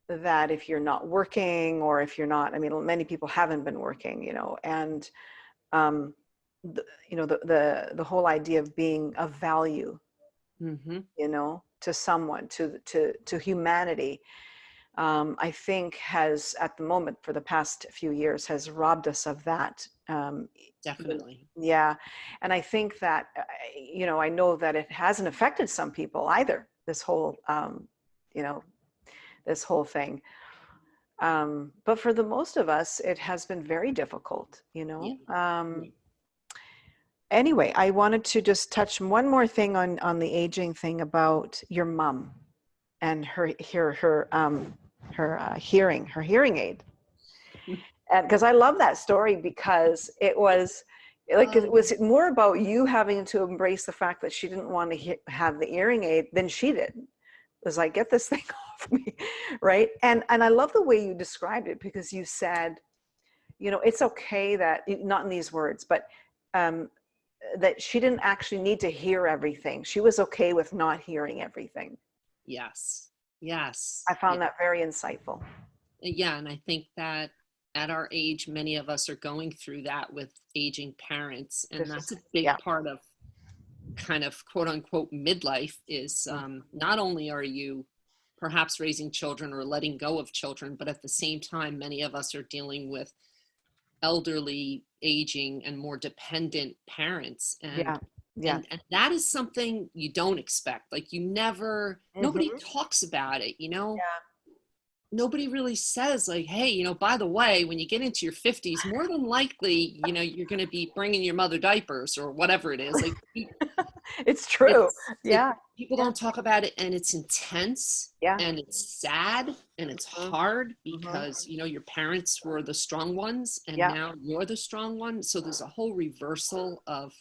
that if you're not working, or if you're not, I mean, many people haven't been working, you know, and um, you know, the whole idea of being of value, Mm-hmm. you know, to someone, to humanity, I think has, at the moment, for the past few years, has robbed us of that. Definitely. Yeah. And I think that, you know, I know that it hasn't affected some people either, this whole, you know, this whole thing. But for the most of us, it has been very difficult, you Yeah. know. Yeah. Anyway, I wanted to just touch one more thing on the aging thing about your mom. and her hearing aid. And because I love that story, because it was like, it was more about you having to embrace the fact that she didn't want to have the hearing aid than she did. It was like, get this thing off me, right? And I love the way you described it, because you said, you know, it's okay that, not in these words, but that she didn't actually need to hear everything. She was okay with not hearing everything. Yes. Yes. I found that very insightful. Yeah. And I think that at our age, many of us are going through that with aging parents. And that's a big part of kind of quote unquote midlife is not only are you perhaps raising children or letting go of children, but at the same time, many of us are dealing with elderly, aging, and more dependent parents. And and that is something you don't expect. Like you never, nobody talks about it, you know? Nobody really says like, hey, you know, by the way, when you get into your 50s, more than likely, you know, you're going to be bringing your mother diapers or whatever it is. Like, it's true. People don't talk about it, and it's intense and it's sad and it's hard because, you know, your parents were the strong ones and now you're the strong one. So there's a whole reversal of,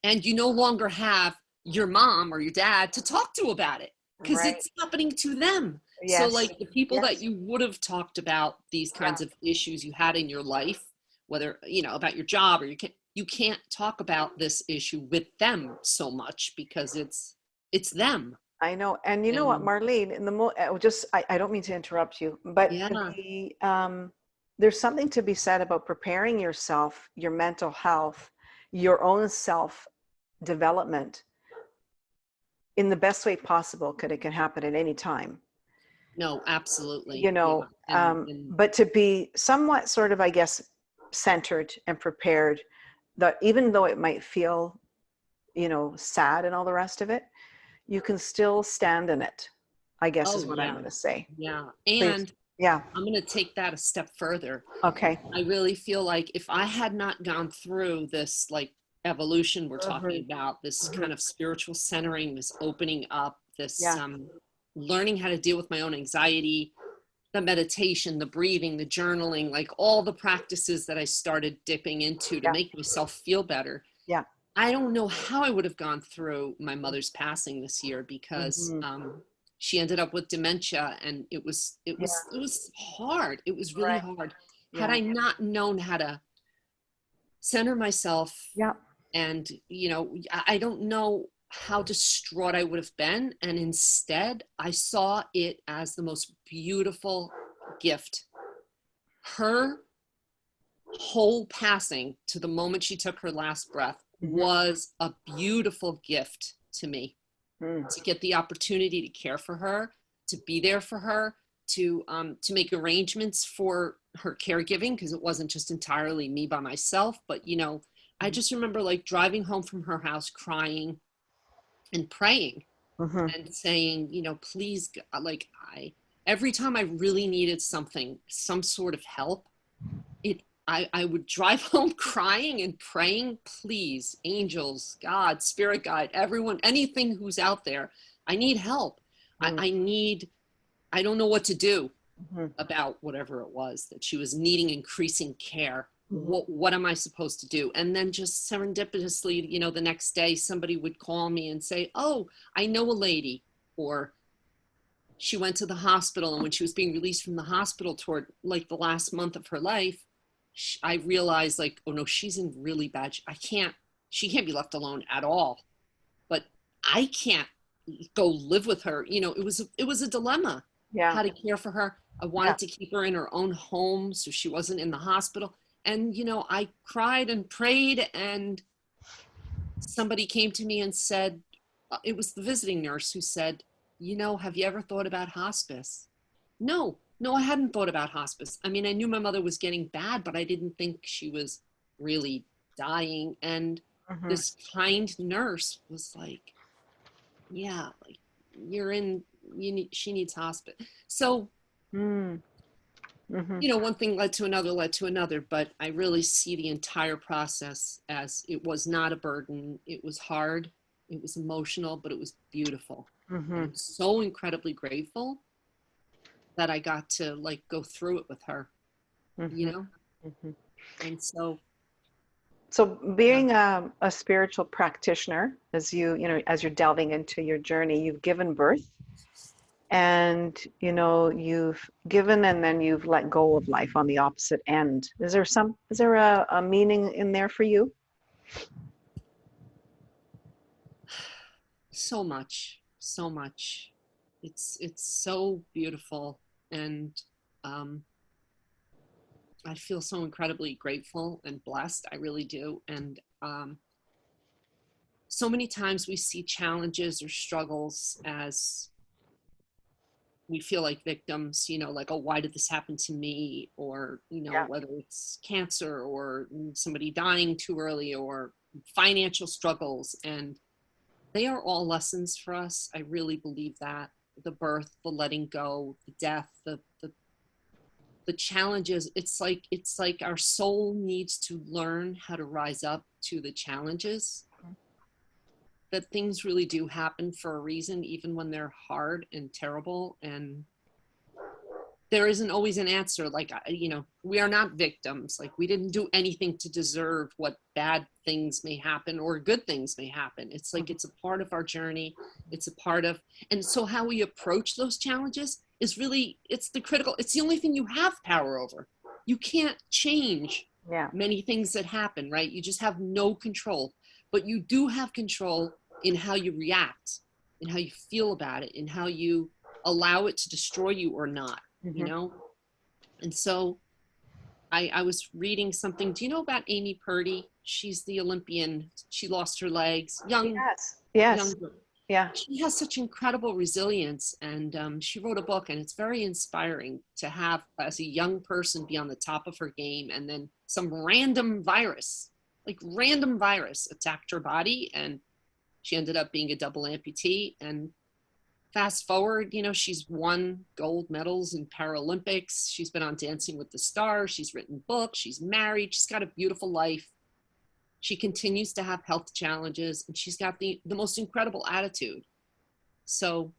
and you no longer have your mom or your dad to talk to about it because it's happening to them. So like the people that you would have talked about these kinds of issues you had in your life, whether, you know, about your job, or you can't talk about this issue with them so much because it's them. I know. And you know what, Marlene, in the I don't mean to interrupt you, but there's something to be said about preparing yourself, your mental health, your own self development in the best way possible, because it can happen at any time. No, absolutely. You know, but to be somewhat sort of, I guess, centered and prepared, that even though it might feel, you know, sad and all the rest of it, you can still stand in it, I guess is what I'm going to say. Yeah. And I'm going to take that a step further. Okay. I really feel like if I had not gone through this like evolution we're talking about, this kind of spiritual centering, this opening up, this learning how to deal with my own anxiety, the meditation, the breathing, the journaling, like all the practices that I started dipping into to make myself feel better. I don't know how I would have gone through my mother's passing this year, because she ended up with dementia, and it was hard. It was really hard. Had I not known how to center myself, and, you know, I don't know how distraught I would have been. And instead, I saw it as the most beautiful gift. Her whole passing to the moment she took her last breath was a beautiful gift to me, to get the opportunity to care for her, to be there for her, to make arrangements for her caregiving, because it wasn't just entirely me by myself. But, you know, I just remember like driving home from her house crying and praying and saying, you know, please, like every time I really needed something, some sort of help, I would drive home crying and praying, please, angels, God, spirit guide, everyone, anything who's out there, I need help. I don't know what to do about whatever it was that she was needing, increasing care. What am I supposed to do? And then just serendipitously, you know, the next day somebody would call me and say, oh, I know a lady, or she went to the hospital, and when she was being released from the hospital toward like the last month of her life, I realized like, oh no, she's in really bad. She can't be left alone at all, but I can't go live with her. You know, it was a dilemma how to care for her. I wanted to keep her in her own home so she wasn't in the hospital. And, you know, I cried and prayed, and somebody came to me and said, it was the visiting nurse who said, you know, have you ever thought about hospice? No, I hadn't thought about hospice. I mean, I knew my mother was getting bad, but I didn't think she was really dying. And this kind nurse was like, yeah, like she needs hospice. So, you know, one thing led to another, but I really see the entire process as it was not a burden. It was hard, it was emotional, but it was beautiful. And Mm-hmm. I'm so incredibly grateful that I got to like go through it with her, you Mm-hmm. know? Mm-hmm. And so, So yeah. being a spiritual practitioner, as as you're delving into your journey, you've given birth and, you've given and then you've let go of life on the opposite end. Is there a meaning in there for you? So much, so much. It's so beautiful. And um, I feel so incredibly grateful and blessed. I really do. And so many times we see challenges or struggles as we feel like victims, like, oh, why did this happen to me? Or, Yeah. whether it's cancer or somebody dying too early or financial struggles. And they are all lessons for us. I really believe that. The birth, the letting go, the death, the challenges. It's like our soul needs to learn how to rise up to the challenges, that things really do happen for a reason, even when they're hard and terrible. And there isn't always an answer. Like, we are not victims. Like, we didn't do anything to deserve what bad things may happen or good things may happen. It's like, Mhm. it's a part of our journey. It's a part of, and so how we approach those challenges is really, it's the only thing you have power over. You can't change Yeah. many things that happen, right? You just have no control, but you do have control in how you react, in how you feel about it, in how you allow it to destroy you or not, you Hmm. know? And so I was reading something. Do you know about Amy Purdy? She's the Olympian. She lost her legs, Yes. Yes. young. Yeah. She has such incredible resilience. And she wrote a book, and it's very inspiring to have, as a young person, be on the top of her game. And then some random virus attacked her body. And she ended up being a double amputee. And fast forward, she's won gold medals in Paralympics. She's been on Dancing with the Stars. She's written books. She's married. She's got a beautiful life. She continues to have health challenges, and she's got the most incredible attitude. So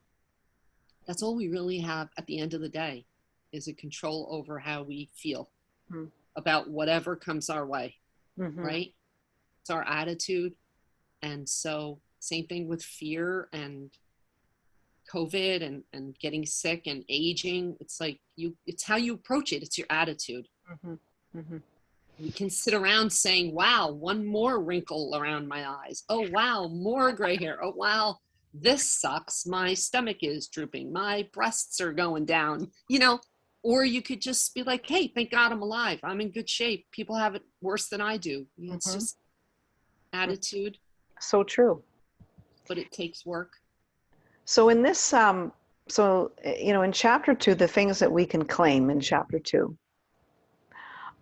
that's all we really have at the end of the day, is a control over how we feel about whatever comes our way, Mm-hmm. right? It's our attitude. And so same thing with fear and COVID and getting sick and aging. It's like it's how you approach it. It's your attitude. Mm-hmm. Mm-hmm. We can sit around saying, wow, one more wrinkle around my eyes. Oh, wow, more gray hair. Oh, wow, this sucks. My stomach is drooping. My breasts are going down, or you could just be like, hey, thank God I'm alive. I'm in good shape. People have it worse than I do. It's Mm-hmm. just attitude, So true. but it takes work. So in this, in chapter 2, the things that we can claim in chapter 2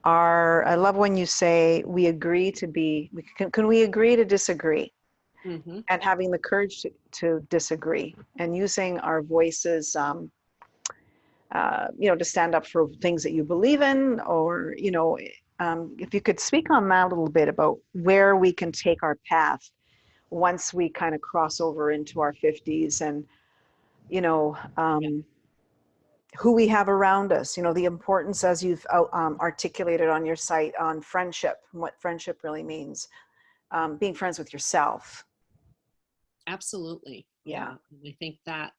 are, I love when you say we agree to be, can we agree to disagree? Mm-hmm. And having the courage to disagree and using our voices, to stand up for things that you believe in, or, if you could speak on that a little bit about where we can take our path once we kind of cross over into our 50s and, you know, um, who we have around us, the importance, as you've articulated on your site, on friendship and what friendship really means, being friends with yourself. Absolutely. Yeah. Yeah. And I think that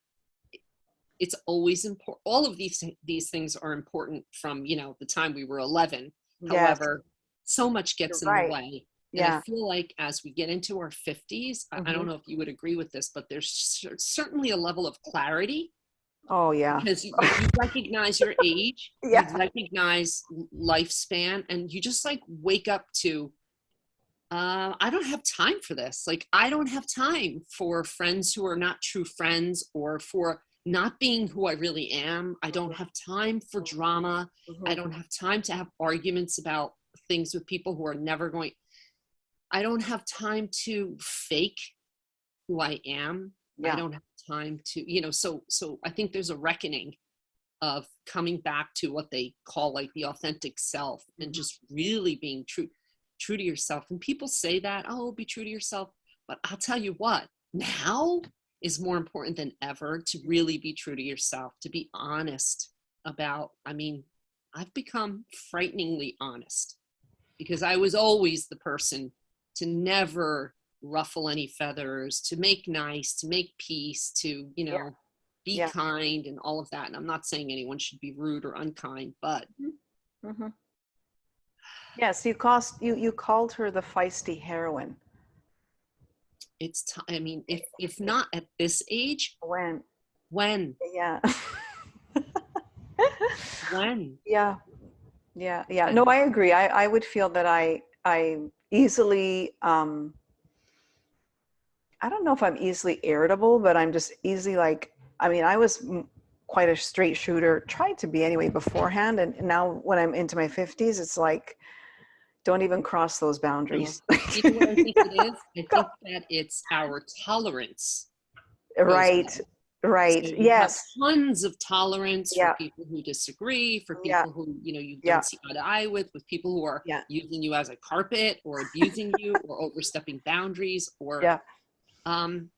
it's always important. All of these things are important from, the time we were 11. Yes, However, so much you're gets in the right. way. And I Yeah. feel like as we get into our 50s, I Hmm. don't know if you would agree with this, but there's certainly a level of clarity, Oh, yeah. because you recognize your age, you Yeah. recognize lifespan, and you just like wake up to, I don't have time for this. Like, I don't have time for friends who are not true friends, or for not being who I really am. I don't have time for drama. I Hmm. don't have time to have arguments about things with people who are never going. I don't have time to fake who I am. I Yeah. don't have time to, so I think there's a reckoning of coming back to what they call like the authentic self, and Hmm. just really being true to yourself. And people say that, oh, be true to yourself, but I'll tell you what, now is more important than ever, to really be true to yourself, to be honest about, I mean, I've become frighteningly honest because I was always the person to never ruffle any feathers, to make nice, to make peace, to, you Yeah. know, be Yeah. kind and all of that. And I'm not saying anyone should be rude or unkind, but Mm-hmm. Yes, you called her the feisty heroine. I mean, if not at this age, When? when? Yeah. When? Yeah. Yeah. Yeah. No, And I agree. I would feel that I easily, I don't know if I'm easily irritable, but I'm just easily like, I mean, I was quite a straight shooter, tried to be anyway beforehand. And now when I'm into my 50s, it's like, don't even cross those boundaries. you know what I think it is? I think that it's our tolerance goes Right. down. So Right. you have Yes. tons of tolerance for Yeah. people who disagree, for Yeah. people who, you know, you Yeah. don't see eye to eye with people who are Yeah. using you as a carpet or abusing you or overstepping boundaries or, Yeah. um,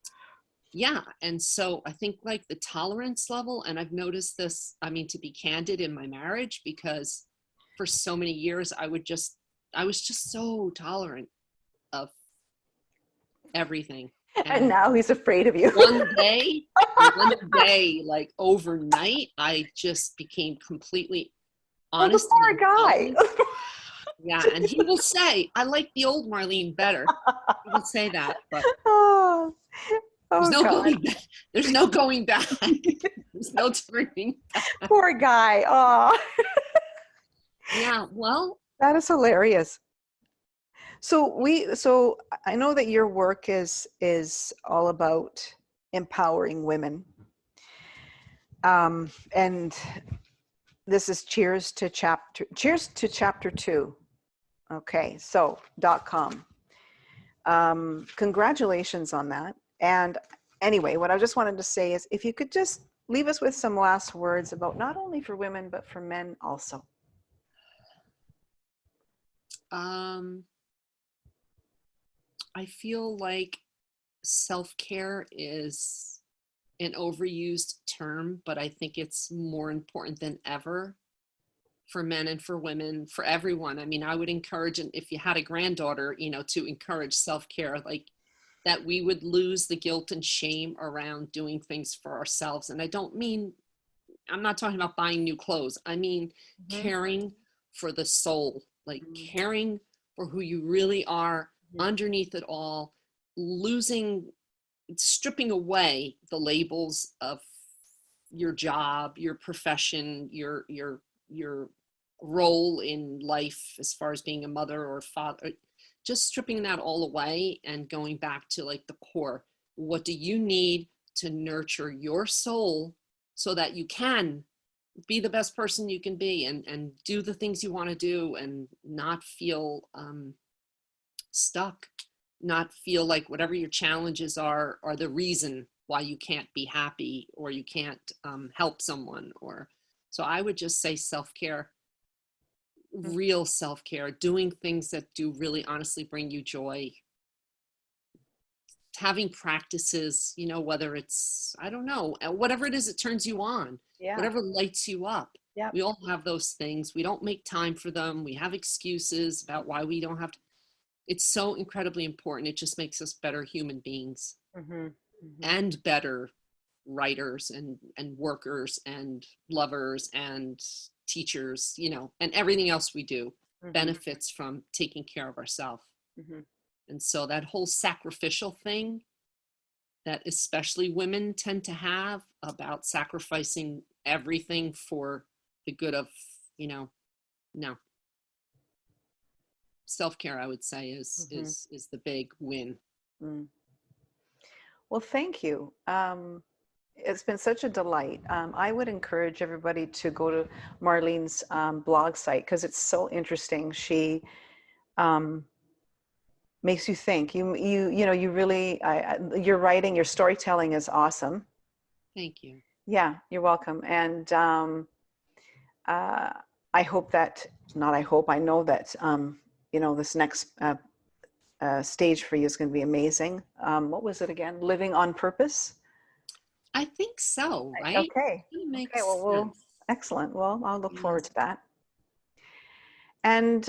yeah. And so I think like the tolerance level, and I've noticed this, I mean, to be candid in my marriage, because for so many years I was just so tolerant of everything. And And now he's afraid of you. one day, like overnight, I just became completely Oh, the honest and poor guy. intelligent. Yeah. And he will say, I like the old Marlene better. He will say that, but Oh, there's oh no God. going back. There's no going back. There's no turning. Poor guy. Oh, Yeah. Well, that is hilarious. So I know that your work is all about empowering women. And this is cheers to chapter 2. Okay, so .com. Congratulations on that. And anyway, what I just wanted to say is if you could just leave us with some last words about not only for women, but for men also. I feel like self-care is an overused term, but I think it's more important than ever for men and for women, for everyone. I mean, I would encourage, and if you had a granddaughter, you know, to encourage self-care, like that we would lose the guilt and shame around doing things for ourselves. And I don't mean, I'm not talking about buying new clothes. I mean, Mm-hmm. caring for the soul, like Mm-hmm. caring for who you really are Mm-hmm. underneath it all, stripping away the labels of your job, your profession, your role in life as far as being a mother or father, just stripping that all away and going back to like the core. What do you need to nurture your soul so that you can be the best person you can be and do the things you want to do and not feel stuck, not feel like whatever your challenges are the reason why you can't be happy or you can't help someone. Or so I would just say self-care, real self-care, doing things that do really honestly bring you joy, having practices, you know, whether it's, I don't know, whatever it is that turns you on, Yeah. whatever lights you up. Yeah. We all have those things. We don't make time for them. We have excuses about why we don't have to. It's so incredibly important. It just makes us better human beings Mm-hmm. Mm-hmm. and better writers and workers and lovers and teachers, you know, and everything else we do Mm-hmm. benefits from taking care of ourselves. Mm-hmm. And so that whole sacrificial thing that especially women tend to have about sacrificing everything for the good of, you know, no. Self-care, I would say, Mm-hmm. is the big win. Mm. Well, thank you. It's been such a delight. I would encourage everybody to go to Marlene's blog site because it's so interesting. She um, makes you think. You know, you really, your writing, your storytelling is awesome. Thank you. Yeah, you're welcome. And uh, I hope that, not I hope, I know that, you know, this next stage for you is going to be amazing. What was it again? Living on Purpose? I think so, right? Okay. It Okay. makes Well, sense. excellent. Well, I'll look Yeah. forward to that. And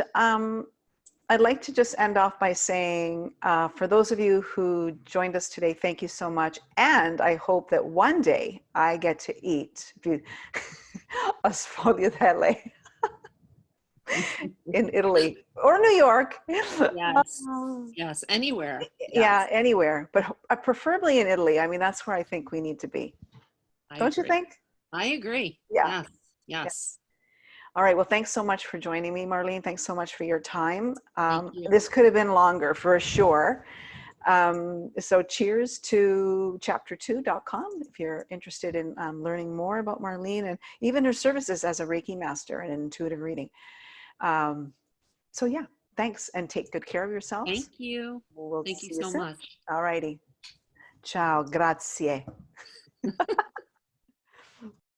I'd like to just end off by saying, for those of you who joined us today, thank you so much. And I hope that one day I get to eat a sfogliatelle in Italy or New York. Yes. Yes. Anywhere. Yeah, Yes. anywhere, but preferably in Italy. I mean, that's where I think we need to be. I Don't you agree. think? I agree. Yeah. Yes. Yeah. Yes. All right. Well, thanks so much for joining me, Marlene. Thanks so much for your time. Thank you. This could have been longer for sure. So cheers to chapter2.com if you're interested in learning more about Marlene and even her services as a Reiki Master and intuitive reading. So yeah, thanks and take good care of yourselves. Thank you. We'll Thank you see you so soon. much. All righty. Ciao. Grazie.